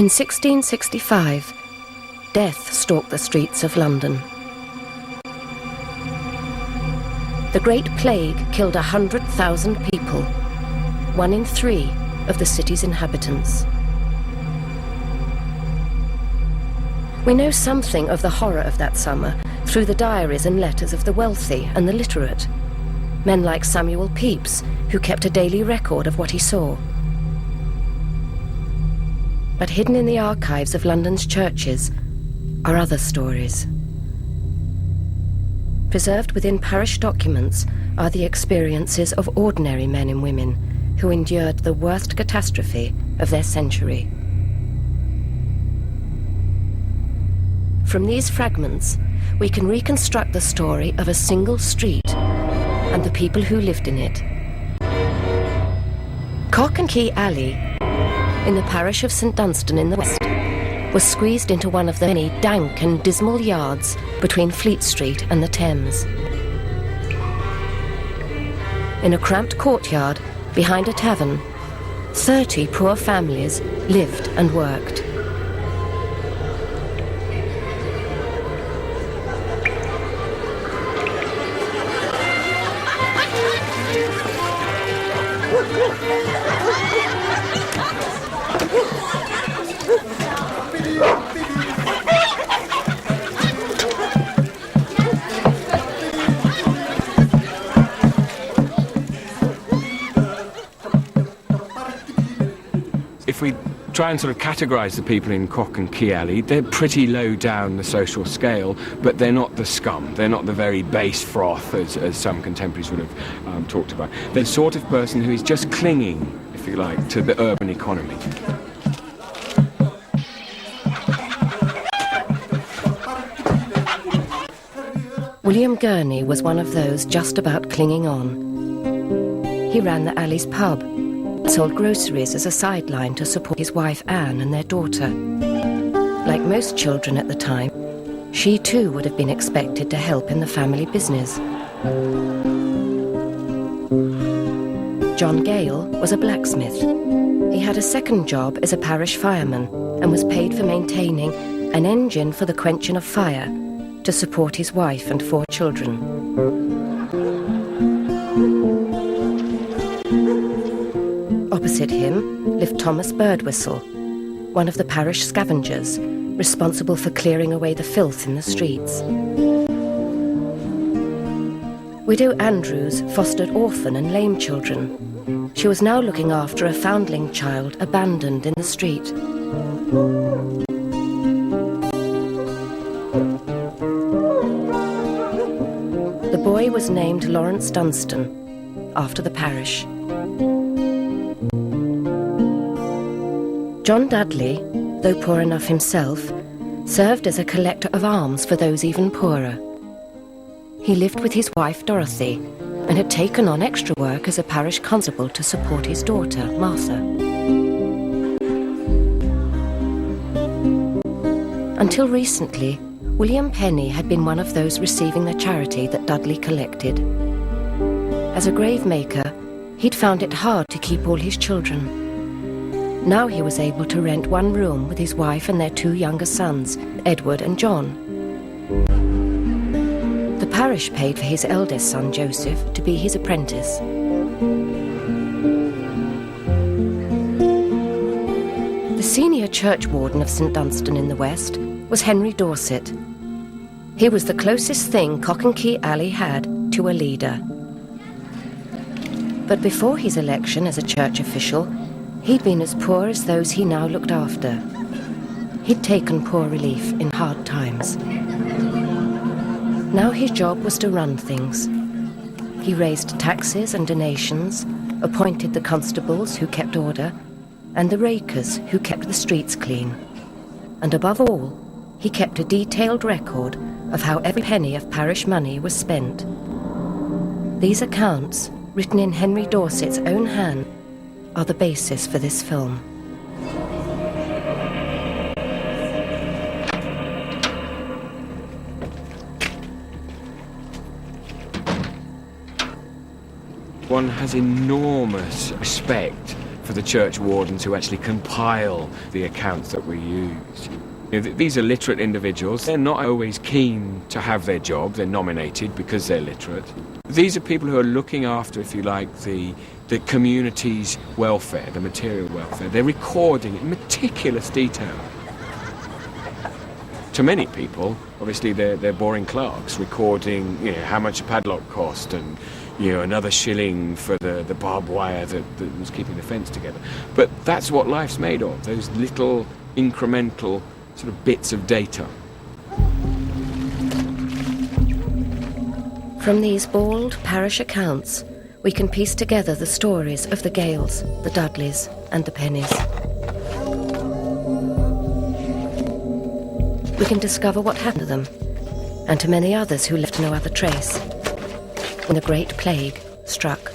In 1665, death stalked the streets of London. The Great Plague killed 100,000 people, 1 in 3 of the city's inhabitants. We know something of the horror of that summer through the diaries and letters of the wealthy and the literate, men like Samuel Pepys, who kept a daily record of what he saw. But hidden in the archives of London's churches are other stories. Preserved within parish documents are the experiences of ordinary men and women who endured the worst catastrophe of their century. From these fragments, we can reconstruct the story of a single street and the people who lived in it. Cock and Key Alley, in the parish of St Dunstan in the west, was squeezed into one of the many dank and dismal yards between Fleet Street and the Thames. In a cramped courtyard behind a tavern, 30 poor families lived and worked. If we try and sort of categorise the people in Cock and Key Alley, they're pretty low down the social scale, but they're not the scum. They're not the very base froth, as some contemporaries would have talked about. They're the sort of person who is just clinging, if you like, to the urban economy. William Gurney was one of those just about clinging on. He ran the alley's pub, sold groceries as a sideline to support his wife Anne and their daughter. Like most children at the time, she too would have been expected to help in the family business. John Gale was a blacksmith. He had a second job as a parish fireman and was paid for maintaining an engine for the quenching of fire to support his wife and 4 children. Opposite him lived Thomas Birdwhistle, one of the parish scavengers, responsible for clearing away the filth in the streets. Widow Andrews fostered orphan and lame children. She was now looking after a foundling child abandoned in the street. The boy was named Lawrence Dunstan, after the parish. John Dudley, though poor enough himself, served as a collector of alms for those even poorer. He lived with his wife Dorothy and had taken on extra work as a parish constable to support his daughter, Martha. Until recently, William Penny had been one of those receiving the charity that Dudley collected. As a gravemaker, he'd found it hard to keep all his children. Now he was able to rent one room with his wife and their 2 younger sons, Edward and John. The parish paid for his eldest son, Joseph, to be his apprentice. The senior churchwarden of St Dunstan in the West was Henry Dorset. He was the closest thing Cock and Key Alley had to a leader. But before his election as a church official, he'd been as poor as those he now looked after. He'd taken poor relief in hard times. Now his job was to run things. He raised taxes and donations, appointed the constables who kept order, and the rakers who kept the streets clean. And above all, he kept a detailed record of how every penny of parish money was spent. These accounts, written in Henry Dorset's own hand, are the basis for this film. One has enormous respect for the church wardens who actually compile the accounts that we use. These are literate individuals. They're not always keen to have their job. They're nominated because they're literate. These are people who are looking after, if you like, the community's welfare, the material welfare. They're recording in meticulous detail. To many people, obviously, they're boring clerks, recording, how much a padlock cost and, another shilling for the barbed wire that was keeping the fence together. But that's what life's made of, those little incremental sort of bits of data. From these bald parish accounts, we can piece together the stories of the Gales, the Dudleys, and the Pennies. We can discover what happened to them, and to many others who left no other trace, when the Great Plague struck.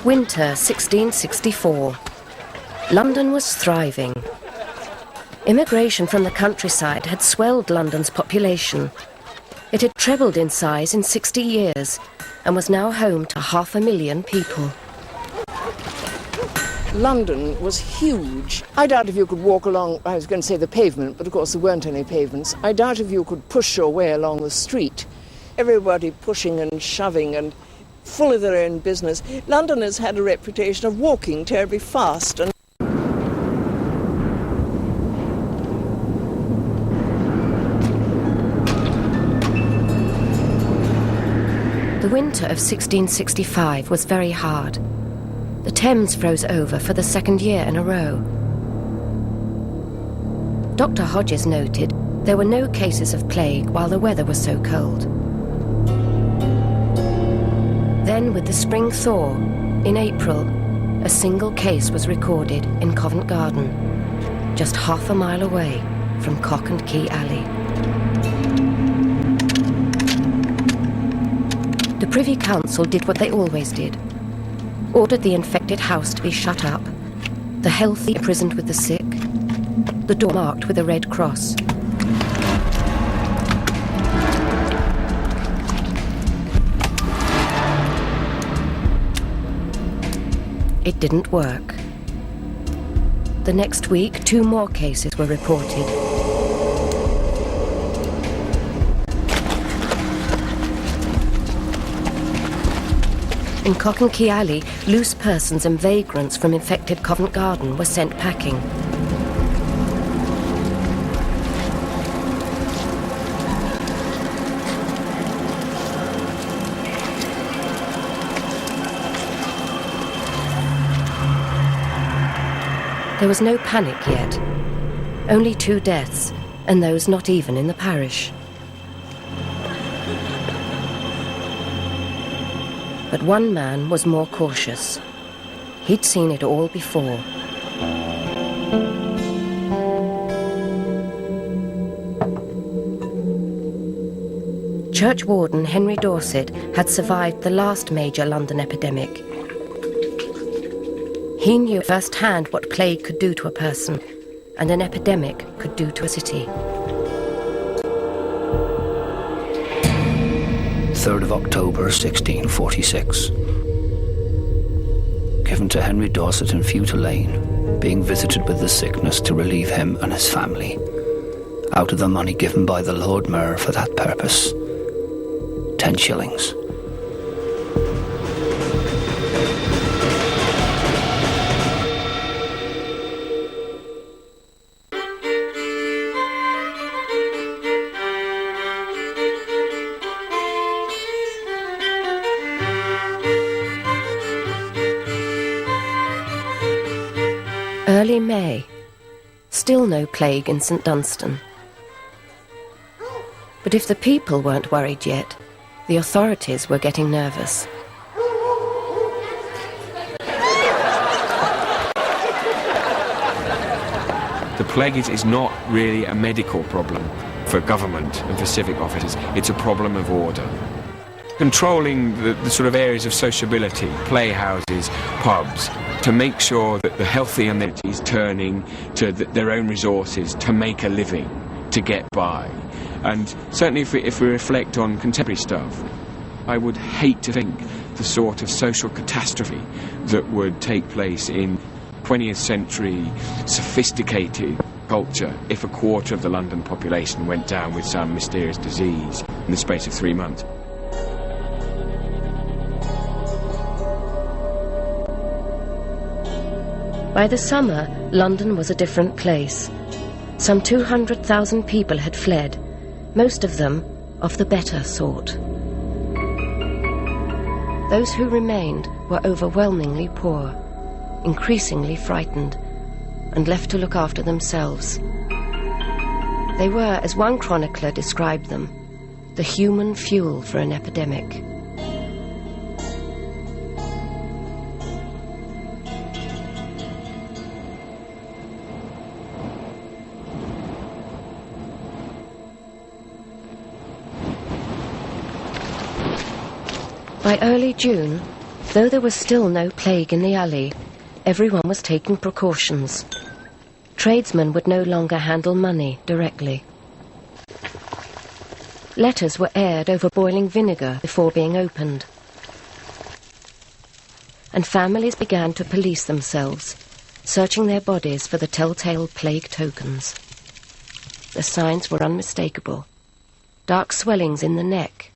Winter 1664. London was thriving. Immigration from the countryside had swelled London's population. It had trebled in size in 60 years and was now home to 500,000 people. London was huge. I doubt if you could walk along, I was going to say the pavement, but of course there weren't any pavements. I doubt if you could push your way along the street. Everybody pushing and shoving and full of their own business. Londoners had a reputation of walking terribly fast. And the winter of 1665 was very hard. The Thames froze over for the second year in a row. Dr. Hodges noted there were no cases of plague while the weather was so cold. Then, with the spring thaw, in April, a single case was recorded in Covent Garden, just half a mile away from Cock and Key Alley. The Privy Council did what they always did, ordered the infected house to be shut up, the healthy imprisoned with the sick, the door marked with a red cross. It didn't work. The next week, 2 more cases were reported. In Cock and Key Alley, loose persons and vagrants from infected Covent Garden were sent packing. There was no panic yet. Only 2 deaths, and those not even in the parish. But one man was more cautious. He'd seen it all before. Churchwarden Henry Dorset had survived the last major London epidemic. He knew firsthand what plague could do to a person, and an epidemic could do to a city. 3rd of October 1646. Given to Henry Dorset in Fewter Lane, being visited with the sickness to relieve him and his family, out of the money given by the Lord Mayor for that purpose, 10 shillings. Early May. Still no plague in St Dunstan. But if the people weren't worried yet, the authorities were getting nervous. The plague is not really a medical problem. for government and for civic officers. It's a problem of order. Controlling the sort of areas of sociability, playhouses, pubs, to make sure that the healthy and the is turning to their own resources to make a living, to get by. And certainly if we reflect on contemporary stuff, I would hate to think the sort of social catastrophe that would take place in 20th century sophisticated culture if a quarter of the London population went down with some mysterious disease in the space of 3 months. By the summer, London was a different place. Some 200,000 people had fled, most of them of the better sort. Those who remained were overwhelmingly poor, increasingly frightened, and left to look after themselves. They were, as one chronicler described them, the human fuel for an epidemic. By early June, though there was still no plague in the alley, everyone was taking precautions. Tradesmen would no longer handle money directly. Letters were aired over boiling vinegar before being opened. And families began to police themselves, searching their bodies for the telltale plague tokens. The signs were unmistakable. Dark swellings in the neck,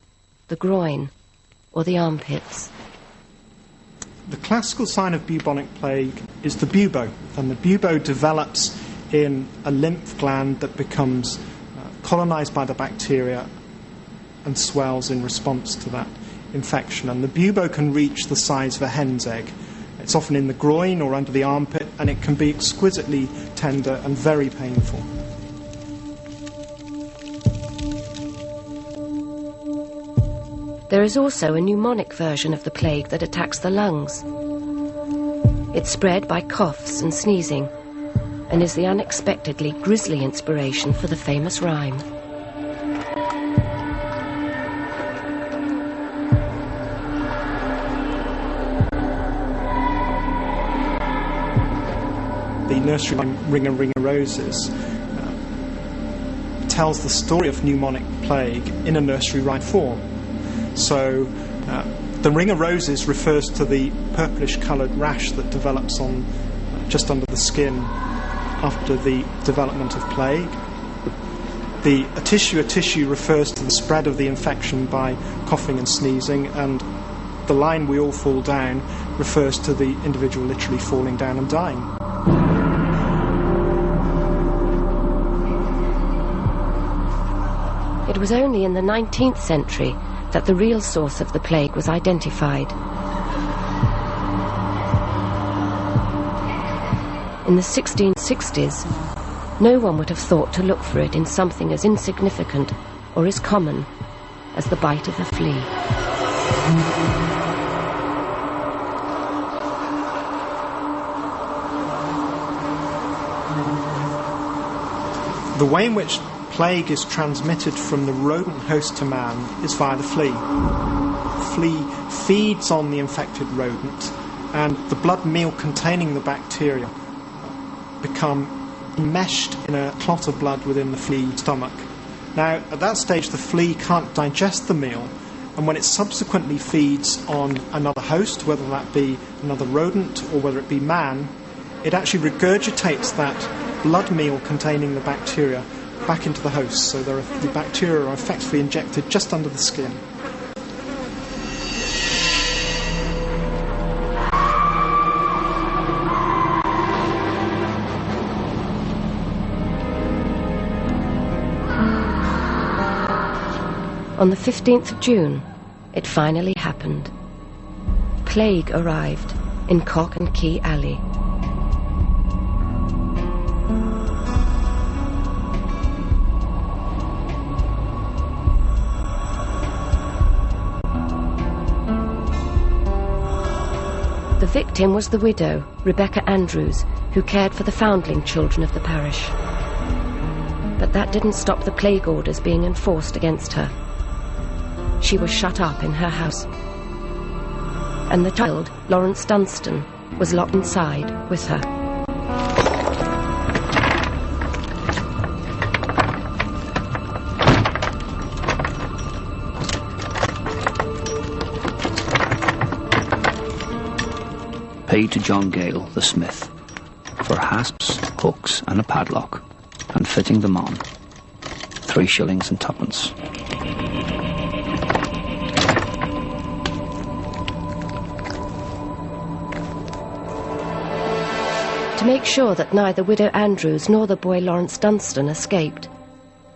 the groin, or the armpits. The classical sign of bubonic plague is the bubo, and the bubo develops in a lymph gland that becomes colonized by the bacteria and swells in response to that infection. And the bubo can reach the size of a hen's egg. It's often in the groin or under the armpit, and it can be exquisitely tender and very painful. There is also a pneumonic version of the plague that attacks the lungs. It's spread by coughs and sneezing, and is the unexpectedly grisly inspiration for the famous rhyme. The nursery rhyme Ring a Ring a Roses tells the story of pneumonic plague in a nursery rhyme form. So the ring of roses refers to the purplish coloured rash that develops on just under the skin after the development of plague. The a tissue refers to the spread of the infection by coughing and sneezing, and the line "we all fall down" refers to the individual literally falling down and dying. It was only in the 19th century that the real source of the plague was identified. In the 1660s, no one would have thought to look for it in something as insignificant or as common as the bite of a flea. The way in which plague is transmitted from the rodent host to man is via the flea. The flea feeds on the infected rodent, and the blood meal containing the bacteria become enmeshed in a clot of blood within the flea's stomach. Now, at that stage, the flea can't digest the meal, and when it subsequently feeds on another host, whether that be another rodent or whether it be man, it actually regurgitates that blood meal containing the bacteria back into the host, so the bacteria are effectively injected just under the skin. On the 15th of June, it finally happened. Plague arrived in Cock and Key Alley. The victim was the widow, Rebecca Andrews, who cared for the foundling children of the parish. But that didn't stop the plague orders being enforced against her. She was shut up in her house. And the child, Lawrence Dunstan, was locked inside with her. Paid to John Gale, the smith, for hasps, hooks and a padlock, and fitting them on, 3 shillings and 2pence. To make sure that neither Widow Andrews nor the boy Lawrence Dunstan escaped,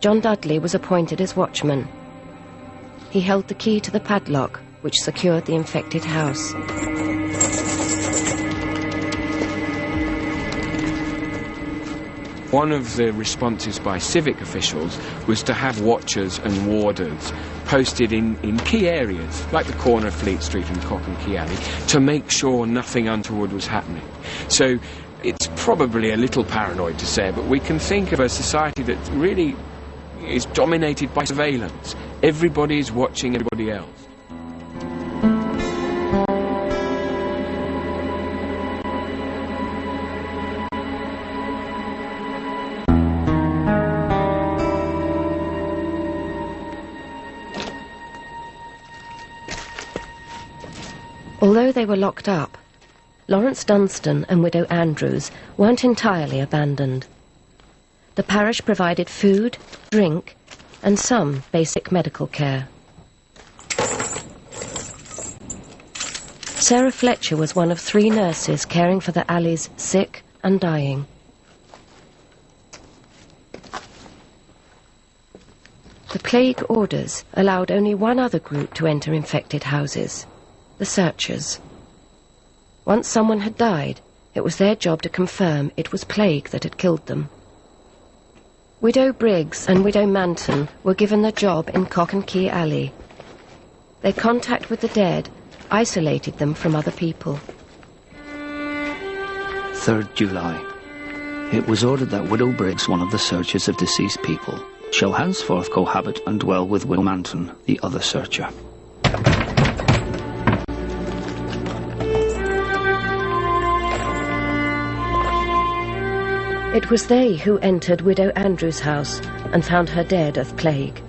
John Dudley was appointed as watchman. He held the key to the padlock which secured the infected house. One of the responses by civic officials was to have watchers and warders posted in key areas, like the corner of Fleet Street and Cock and Key Alley, to make sure nothing untoward was happening. So it's probably a little paranoid to say, but we can think of a society that really is dominated by surveillance. Everybody is watching everybody else. Although they were locked up, Lawrence Dunstan and Widow Andrews weren't entirely abandoned. The parish provided food, drink, and some basic medical care. Sarah Fletcher was one of 3 nurses caring for the Alley's sick and dying. The plague orders allowed only one other group to enter infected houses: the searchers. Once someone had died, it was their job to confirm it was plague that had killed them. Widow Briggs and Widow Manton were given the job in Cock and Key Alley. Their contact with the dead isolated them from other people. 3rd July. It was ordered that Widow Briggs, one of the searchers of deceased people, shall henceforth cohabit and dwell with Widow Manton, the other searcher. It was they who entered Widow Andrews' house and found her dead of plague.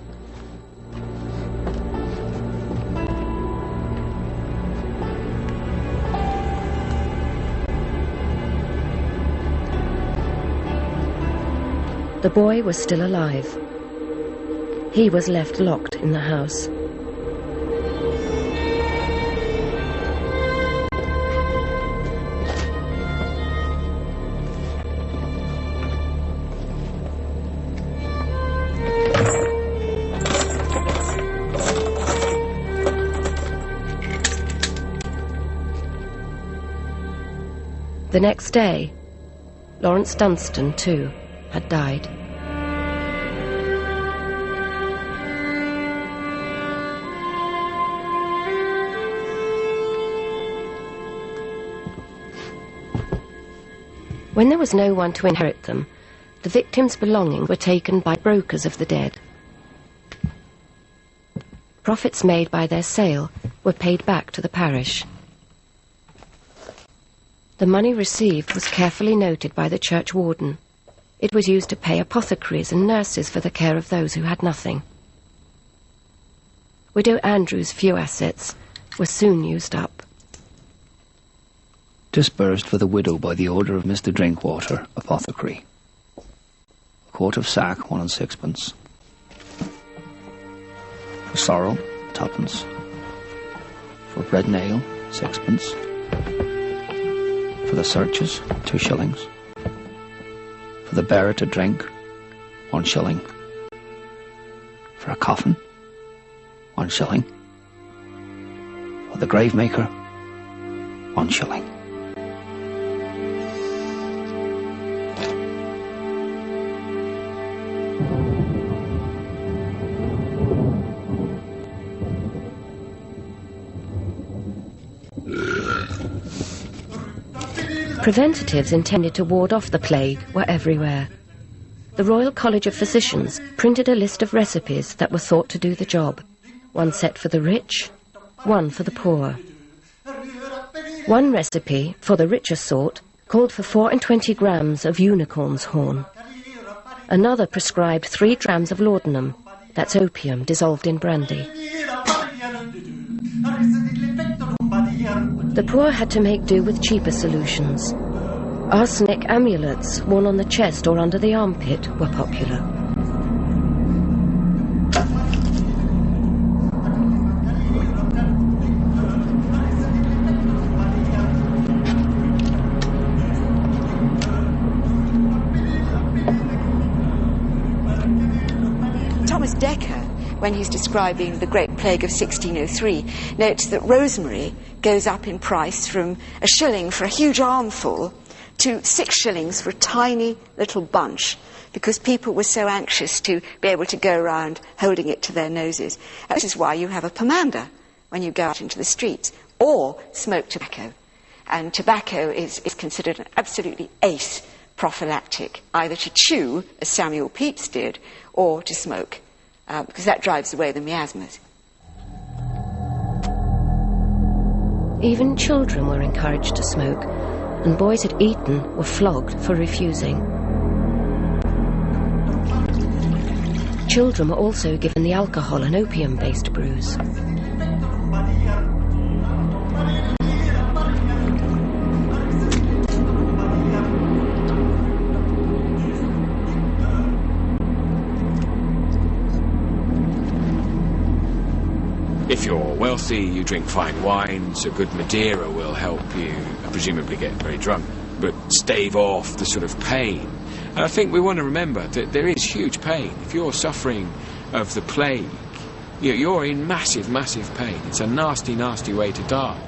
The boy was still alive. He was left locked in the house. The next day, Lawrence Dunstan, too, had died. When there was no one to inherit them, the victims' belongings were taken by brokers of the dead. Profits made by their sale were paid back to the parish. The money received was carefully noted by the church warden. It was used to pay apothecaries and nurses for the care of those who had nothing. Widow Andrews' few assets were soon used up. Disbursed for the widow by the order of Mr. Drinkwater, apothecary. A quart of sack, 1 and 6pence. For sorrel, 2pence. For bread and ale, 6pence. For the searchers, 2 shillings. For the bearer to drink, 1 shilling. For a coffin, 1 shilling. For the gravemaker, 1 shilling. Preventatives intended to ward off the plague were everywhere. the Royal College of Physicians printed a list of recipes that were thought to do the job. One set for the rich, one for the poor. One recipe, for the richer sort, called for 24 grams of unicorn's horn. Another prescribed 3 drams of laudanum, that's opium dissolved in brandy. The poor had to make do with cheaper solutions. Arsenic amulets worn on the chest or under the armpit were popular. When he's describing the Great Plague of 1603, notes that rosemary goes up in price from a shilling for a huge armful to 6 shillings for a tiny little bunch, because people were so anxious to be able to go around holding it to their noses. And this is why you have a pomander when you go out into the streets, or smoke tobacco. And tobacco is considered an absolutely ace prophylactic, either to chew, as Samuel Pepys did, or to smoke. Because that drives away the miasmas. Even children were encouraged to smoke, and boys at Eton were flogged for refusing. Children were also given the alcohol and opium-based brews. If you're wealthy, you drink fine wines, a good Madeira will help you, presumably get very drunk, but stave off the sort of pain. And I think we want to remember that there is huge pain. If you're suffering of the plague, you're in massive, massive pain. It's a nasty, nasty way to die.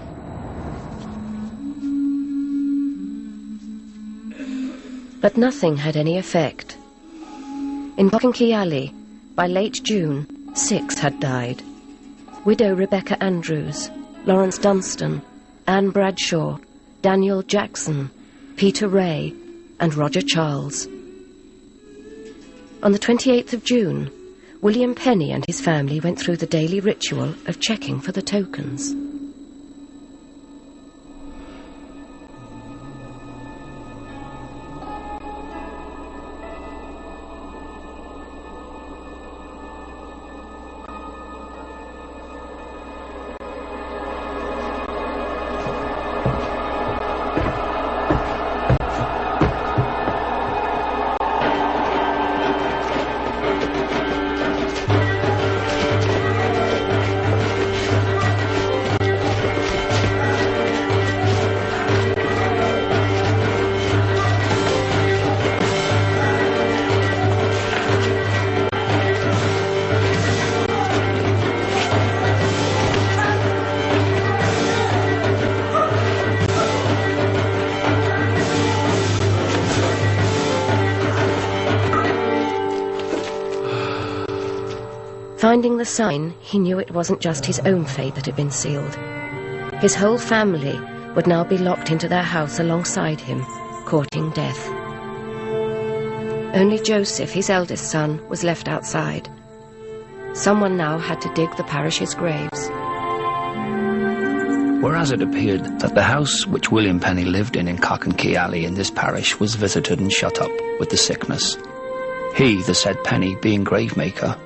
But nothing had any effect. In Bockingkey Alley, by late June, 6 had died. Widow Rebecca Andrews, Lawrence Dunstan, Anne Bradshaw, Daniel Jackson, Peter Ray, and Roger Charles. On the 28th of June, William Penny and his family went through the daily ritual of checking for the tokens. Finding the sign, he knew it wasn't just his own fate that had been sealed. His whole family would now be locked into their house alongside him, courting death. Only Joseph, his eldest son, was left outside. Someone now had to dig the parish's graves. Whereas it appeared that the house which William Penny lived in Cocknkey Alley in this parish was visited and shut up with the sickness, he, the said Penny, being gravemaker,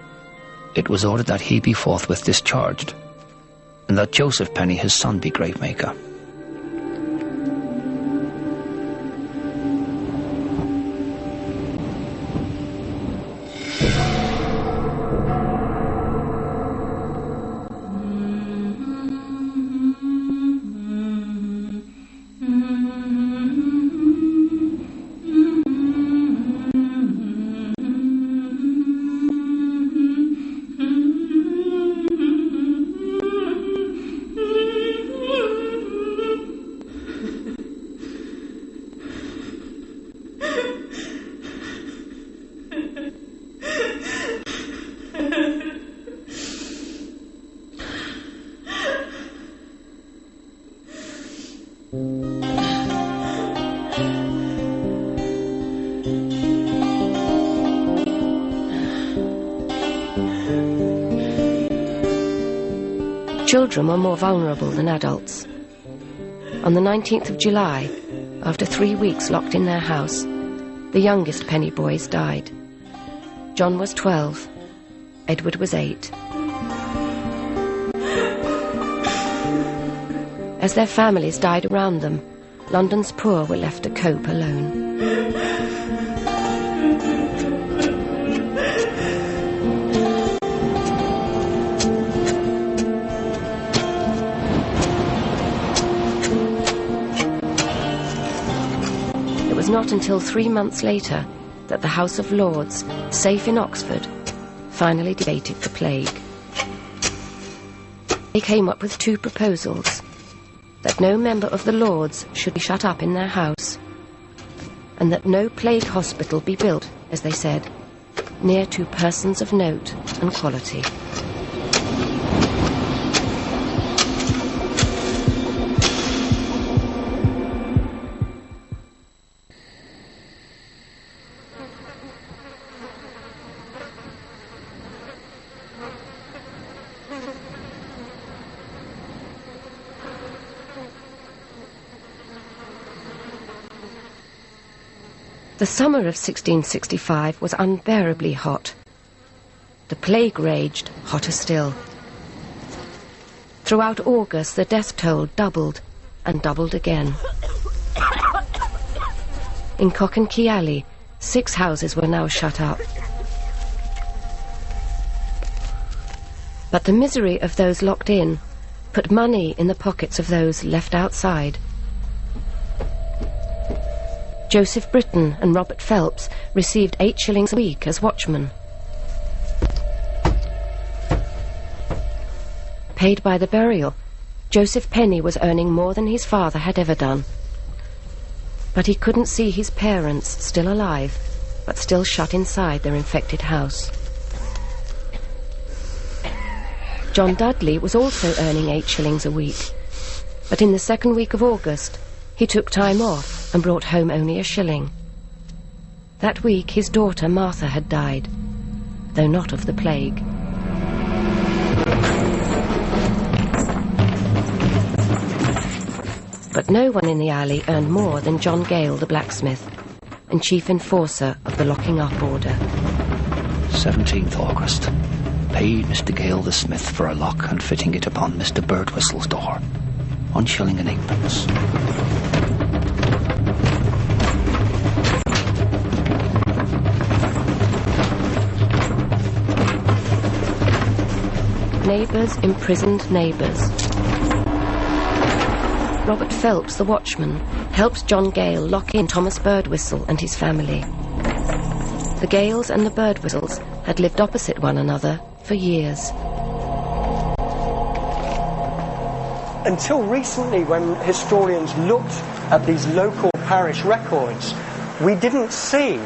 it was ordered that he be forthwith discharged, and that Joseph Penny, his son, be gravemaker. Children were more vulnerable than adults. On the 19th of July, after 3 weeks locked in their house, the youngest penny boys died. John was 12, Edward was 8. As their families died around them, London's poor were left to cope alone. It was not until 3 months later that the House of Lords, safe in Oxford, finally debated the plague. They came up with 2 proposals: that no member of the Lords should be shut up in their house, and that no plague hospital be built, as they said, near to persons of note and quality. The summer of 1665 was unbearably hot. The plague raged, hotter still. Throughout August, the death toll doubled and doubled again. In Cock and Key Alley, 6 houses were now shut up. But the misery of those locked in put money in the pockets of those left outside. Joseph Britton and Robert Phelps received 8 shillings a week as watchmen. Paid by the burial, Joseph Penny was earning more than his father had ever done. But he couldn't see his parents still alive, but still shut inside their infected house. John Dudley was also earning 8 shillings a week, but in the second week of August, he took time off and brought home only a shilling. That week his daughter Martha had died, though not of the plague. But no one in the alley earned more than John Gale the blacksmith, and chief enforcer of the locking up order. 17th August. Paid Mr. Gale the smith for a lock and fitting it upon Mr. Birdwhistle's door. 1 shilling and 8pence. Neighbours imprisoned neighbours. Robert Phelps, the watchman, helped John Gale lock in Thomas Birdwhistle and his family. The Gales and the Birdwhistles had lived opposite one another for years. Until recently, when historians looked at these local parish records, we didn't see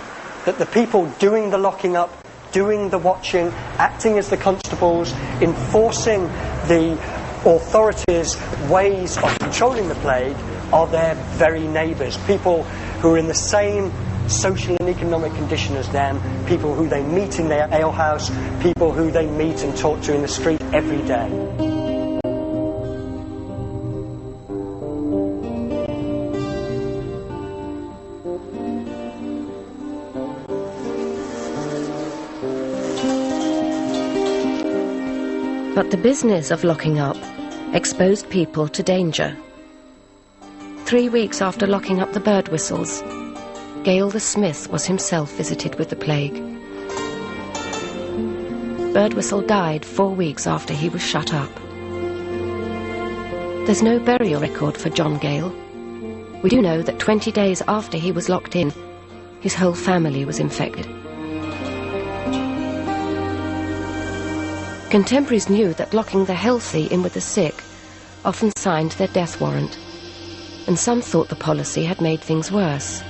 that the people doing the locking up, doing the watching, acting as the constables, enforcing the authorities' ways of controlling the plague are their very neighbours, people who are in the same social and economic condition as them, people who they meet in their alehouse, people who they meet and talk to in the street every day. But the business of locking up exposed people to danger. 3 weeks after locking up the Birdwhistles, Gale the smith was himself visited with the plague. Birdwhistle died 4 weeks after he was shut up. There's no burial record for John Gale. We do know that 20 days after he was locked in, his whole family was infected. Contemporaries knew that locking the healthy in with the sick often signed their death warrant, and some thought the policy had made things worse.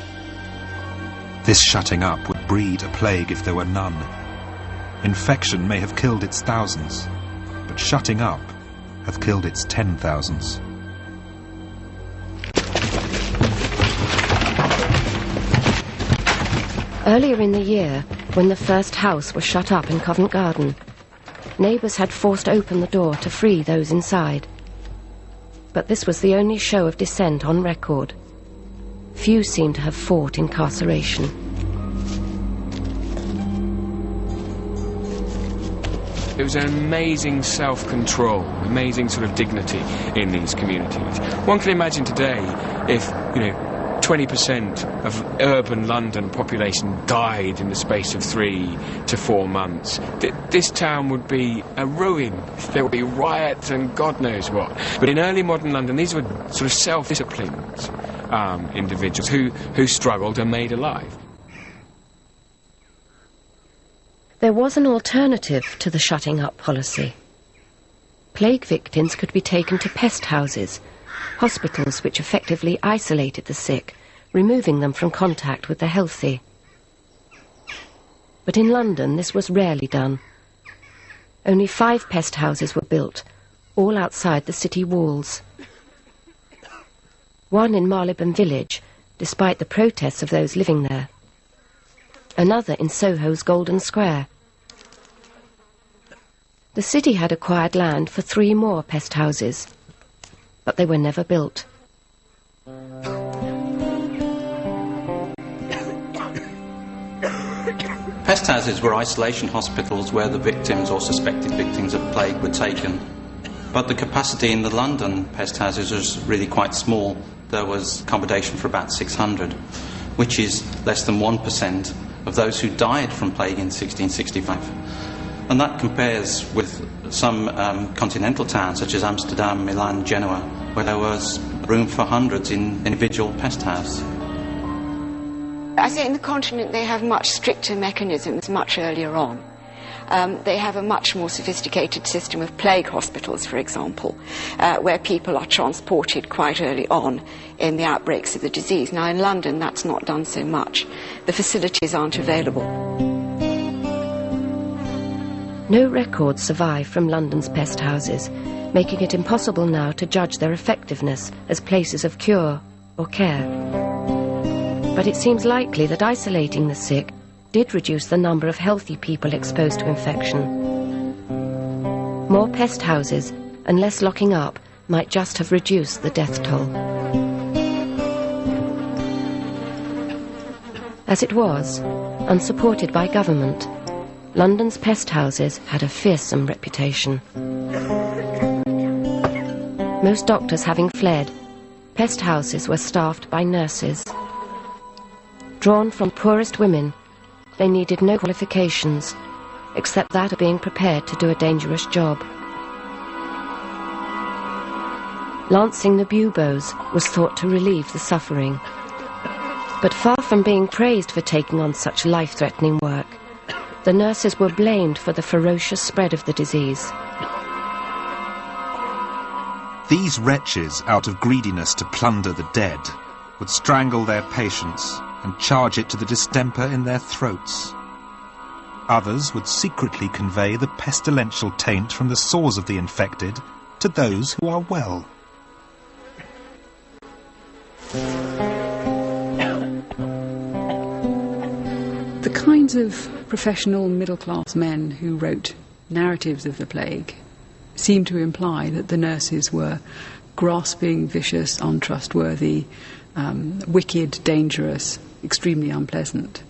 This shutting up would breed a plague if there were none. Infection may have killed its thousands, but shutting up hath killed its 10,000s. Earlier in the year, when the first house was shut up in Covent Garden, Neighbours had forced open the door to free those inside. But this was the only show of dissent on record. Few seem to have fought incarceration. There was an amazing self-control, amazing sort of dignity in these communities. One can imagine today if, 20% of urban London population died in the space of 3 to 4 months. This town would be a ruin. There would be riots and God knows what. But in early modern London, these were sort of self-disciplined individuals who struggled and made a life. There was an alternative to the shutting up policy. Plague victims could be taken to pest houses, hospitals which effectively isolated the sick, removing them from contact with the healthy. But in London this was rarely done. Only 5 pest houses were built, all outside the city walls. One in Marylebone Village, despite the protests of those living there. Another in Soho's Golden Square. The city had acquired land for 3 more pest houses, but they were never built. Pest houses were isolation hospitals where the victims or suspected victims of plague were taken. But the capacity in the London pest houses was really quite small. There was accommodation for about 600, which is less than 1% of those who died from plague in 1665. And that compares with some continental towns such as Amsterdam, Milan, Genoa, where there was room for hundreds in individual pest houses. I say in the continent they have much stricter mechanisms much earlier on. They have a much more sophisticated system of plague hospitals, for example, where people are transported quite early on in the outbreaks of the disease. Now in London that's not done so much. The facilities aren't available. No records survive from London's pest houses, making it impossible now to judge their effectiveness as places of cure or care. But it seems likely that isolating the sick did reduce the number of healthy people exposed to infection. More pest houses and less locking up might just have reduced the death toll. As it was, unsupported by government, London's pest houses had a fearsome reputation. Most doctors having fled, pest houses were staffed by nurses. Drawn from poorest women, they needed no qualifications, except that of being prepared to do a dangerous job. Lancing the buboes was thought to relieve the suffering. But far from being praised for taking on such life-threatening work, the nurses were blamed for the ferocious spread of the disease. These wretches, out of greediness to plunder the dead, would strangle their patients and charge it to the distemper in their throats. Others would secretly convey the pestilential taint from the sores of the infected to those who are well. The kinds of professional middle-class men who wrote narratives of the plague seem to imply that the nurses were grasping, vicious, untrustworthy, wicked, dangerous, extremely unpleasant.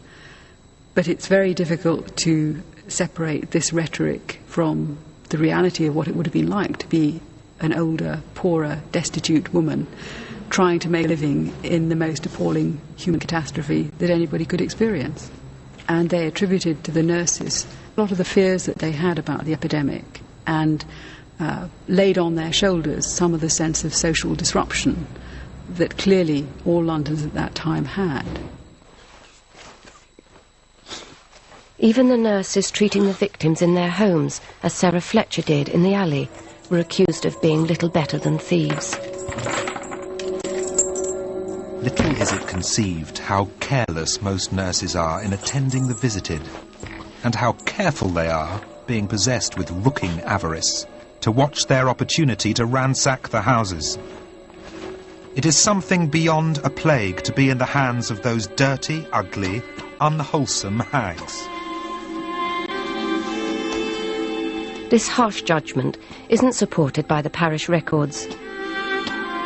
But it's very difficult to separate this rhetoric from the reality of what it would have been like to be an older, poorer, destitute woman trying to make a living in the most appalling human catastrophe that anybody could experience. And they attributed to the nurses a lot of the fears that they had about the epidemic and laid on their shoulders some of the sense of social disruption that clearly all Londoners at that time had. Even the nurses treating the victims in their homes, as Sarah Fletcher did in the alley, were accused of being little better than thieves. Little is it conceived how careless most nurses are in attending the visited, and how careful they are, being possessed with rooking avarice, to watch their opportunity to ransack the houses. It is something beyond a plague to be in the hands of those dirty, ugly, unwholesome hags. This harsh judgment isn't supported by the parish records.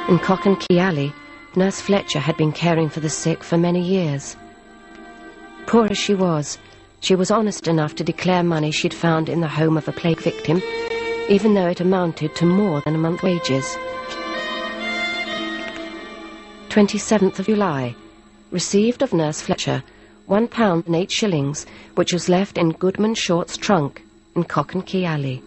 In Cock and Key Alley, Nurse Fletcher had been caring for the sick for many years. Poor as she was honest enough to declare money she'd found in the home of a plague victim, even though it amounted to more than a month's wages. 27th of July, received of Nurse Fletcher £1 and 8 shillings, which was left in Goodman Short's trunk in Cock and Key Alley.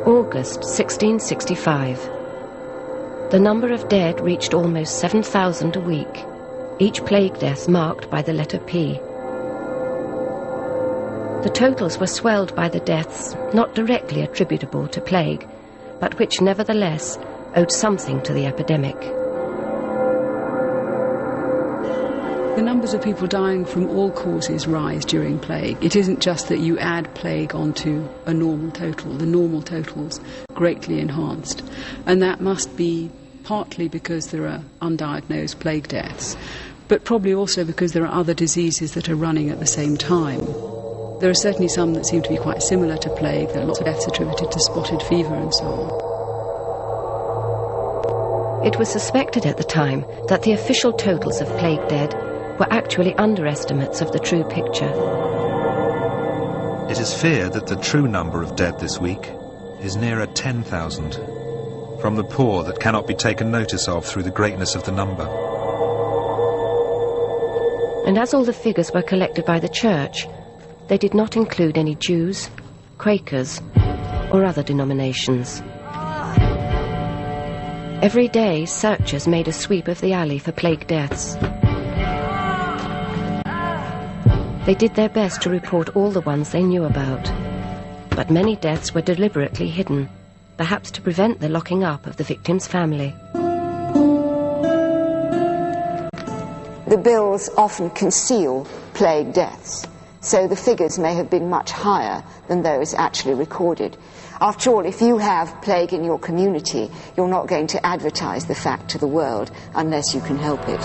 August 1665. The number of dead reached almost 7,000 a week, each plague death marked by the letter P. The totals were swelled by the deaths not directly attributable to plague, but which nevertheless owed something to the epidemic. The numbers of people dying from all causes rise during plague. It isn't just that you add plague onto a normal total. The normal total's greatly enhanced. And that must be partly because there are undiagnosed plague deaths, but probably also because there are other diseases that are running at the same time. There are certainly some that seem to be quite similar to plague. There are lots of deaths attributed to spotted fever and so on. It was suspected at the time that the official totals of plague dead were actually underestimates of the true picture. It is feared that the true number of dead this week is nearer 10,000, from the poor that cannot be taken notice of through the greatness of the number. And as all the figures were collected by the church, they did not include any Jews, Quakers, or other denominations. Every day, searchers made a sweep of the alley for plague deaths. They did their best to report all the ones they knew about, but many deaths were deliberately hidden, perhaps to prevent the locking up of the victim's family. The bills often conceal plague deaths, so the figures may have been much higher than those actually recorded. After all, if you have plague in your community, you're not going to advertise the fact to the world unless you can help it.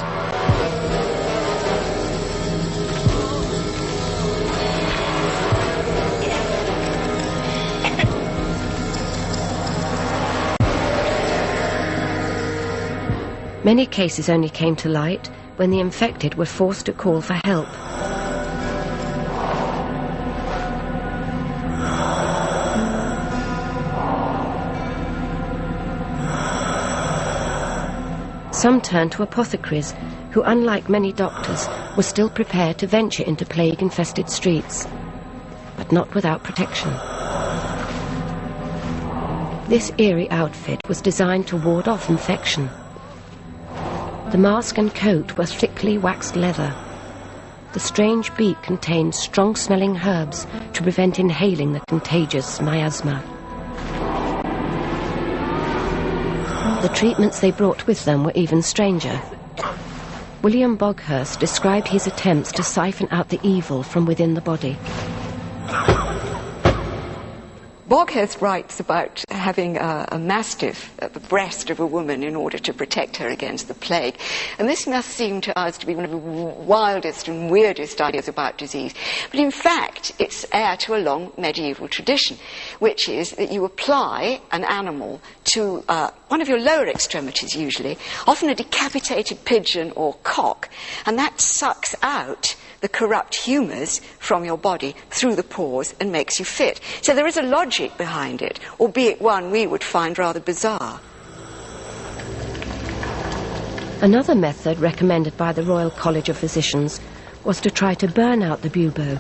Many cases only came to light when the infected were forced to call for help. Some turned to apothecaries, who, unlike many doctors, were still prepared to venture into plague-infested streets, but not without protection. This eerie outfit was designed to ward off infection. The mask and coat were thickly waxed leather. The strange beak contained strong-smelling herbs to prevent inhaling the contagious miasma. The treatments they brought with them were even stranger. William Boghurst described his attempts to siphon out the evil from within the body. Boghurst writes about having a mastiff at the breast of a woman in order to protect her against the plague. And this must seem to us to be one of the wildest and weirdest ideas about disease. But in fact, it's heir to a long medieval tradition, which is that you apply an animal to one of your lower extremities usually, often a decapitated pigeon or cock, and that sucks out the corrupt humours from your body through the pores and makes you fit. So there is a logic behind it, albeit one we would find rather bizarre. Another method recommended by the Royal College of Physicians was to try to burn out the bubo.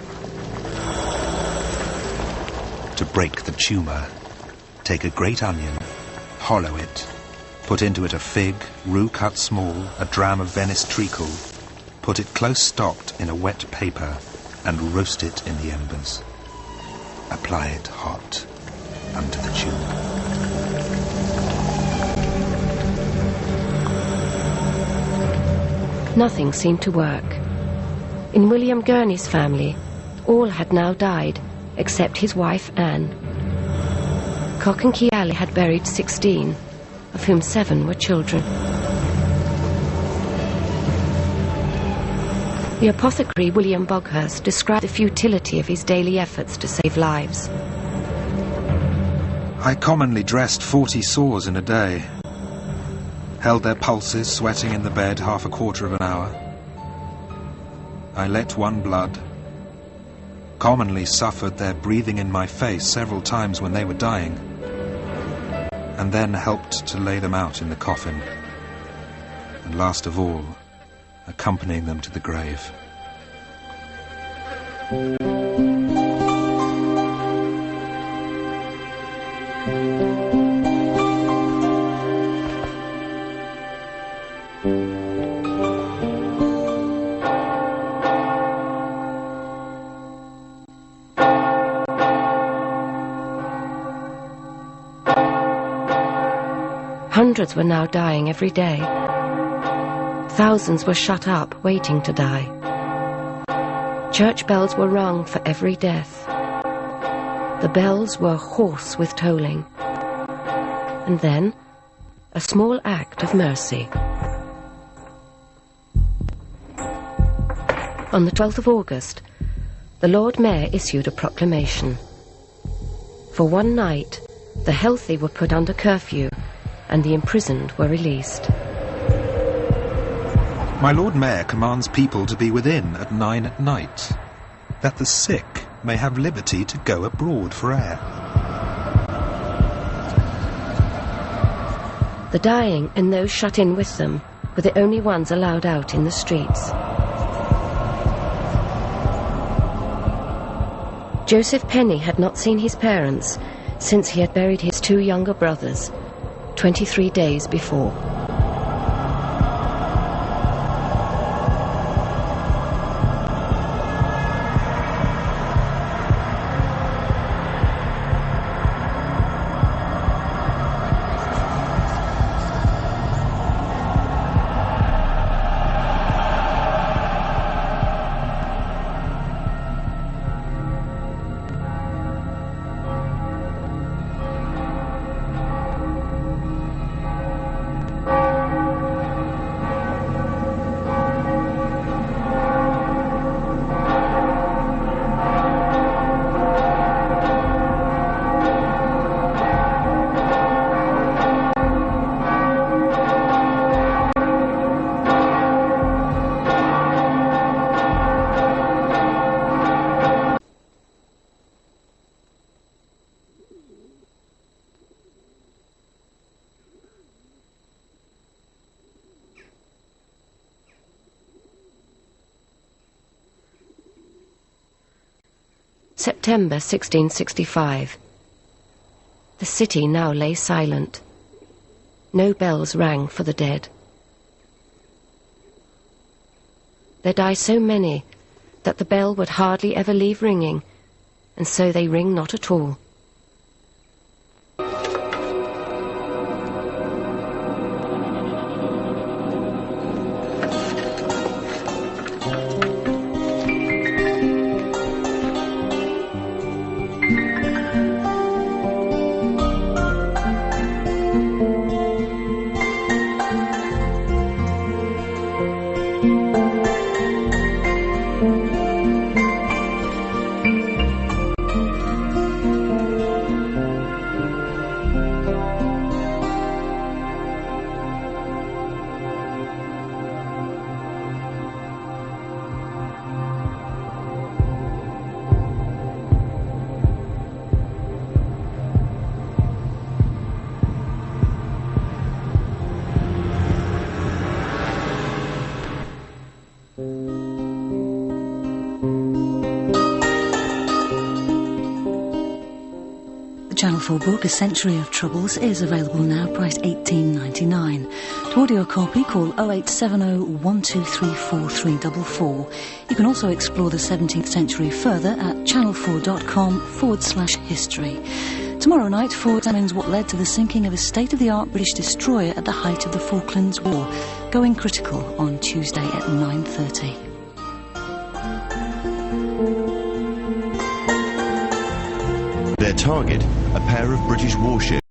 To break the tumour, take a great onion, hollow it, put into it a fig, rue cut small, a dram of Venice treacle, put it close stopped in a wet paper, and roast it in the embers. Apply it hot under the tumour. Nothing seemed to work. In William Gurney's family, all had now died, except his wife Anne. Cock and Key Alley had buried 16, of whom 7 were children. The apothecary William Boghurst described the futility of his daily efforts to save lives. I commonly dressed 40 sores in a day, held their pulses sweating in the bed half a quarter of an hour. I let one blood, commonly suffered their breathing in my face several times when they were dying, and then helped to lay them out in the coffin, and last of all, accompanying them to the grave. Hundreds were now dying every day. Thousands were shut up, waiting to die. Church bells were rung for every death. The bells were hoarse with tolling. And then, a small act of mercy. On the 12th of August, the Lord Mayor issued a proclamation. For one night, the healthy were put under curfew, and the imprisoned were released. My Lord Mayor commands people to be within at 9 at night, that the sick may have liberty to go abroad for air. The dying and those shut in with them were the only ones allowed out in the streets. Joseph Penny had not seen his parents since he had buried his 2 younger brothers 23 days before. September 1665. The city now lay silent. No bells rang for the dead. There die so many that the bell would hardly ever leave ringing, and so they ring not at all. Channel 4 book, A Century of Troubles, is available now, priced $18.99. To audio a copy, call 0870 1234 344. You can also explore the 17th century further at channel4.com/history. Tomorrow night, 4 examines what led to the sinking of a state-of-the-art British destroyer at the height of the Falklands War, going critical on Tuesday at 9:30. Their target a pair of British warships